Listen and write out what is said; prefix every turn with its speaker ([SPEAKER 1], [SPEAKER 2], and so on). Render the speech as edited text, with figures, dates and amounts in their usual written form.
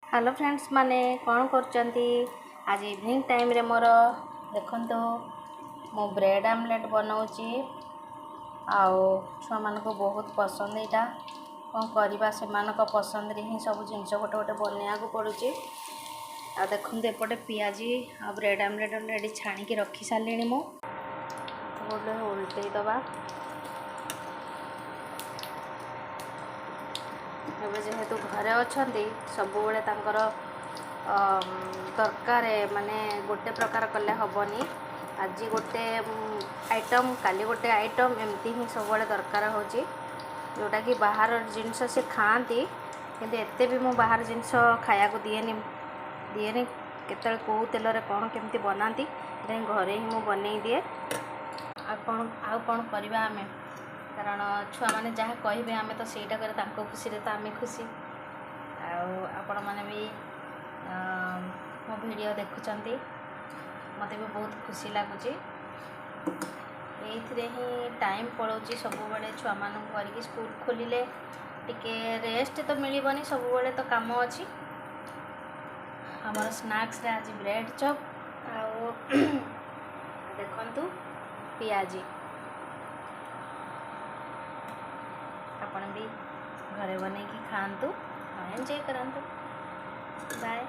[SPEAKER 1] Hello friends माने कौन करचंती आज इवनिंग टाइम रे मोर देखंतो मो ब्रेड आमलेट बनाऊची आउ छुआ मान को बहुत पसंद एटा कौन करवा से मानक पसंद रे ही सब जिनस गोटे गोटे बनया को पड़ुची आ देखंतो एपटे पियाजी आ ब्रेड आमलेट ऑलरेडी छाणी की रखी सारलेनी मो तो बोले उल्टे दबा एबे जेहेतु घरे अच्छी सब दरकार माने गोटे प्रकार कले हेनी आज गोटे आइटम काली गोटे आइटम एमती ही सब दरकार हो जोटा कि बाहर जिनस से खाती किंतु एते भी मु बाहर जिनस खाया को दिएनी केतल को तेल रे कौन केमती बनाती घरे ही मु बनै दिए आ कौन करवा आमे कारण छुआ मैंने जहाँ कहे आम तो सहीटा कर खुशी तो आम खुशी आपण मैंने भी मो वीडियो देखुंट मत भी बहुत खुशी लगुच ये ही टाइम पड़ोची सब बड़े छुआ मान करके स्कूल खोलिले टिके रेस्ट तो मिलबनी सब बड़े तो काम अच्छी आमर स्नैक्स रे आज ब्रेड चॉप आ देखंतु पियाजी आपण भी घरे बने की खातु एंजॉय करंतु बाय।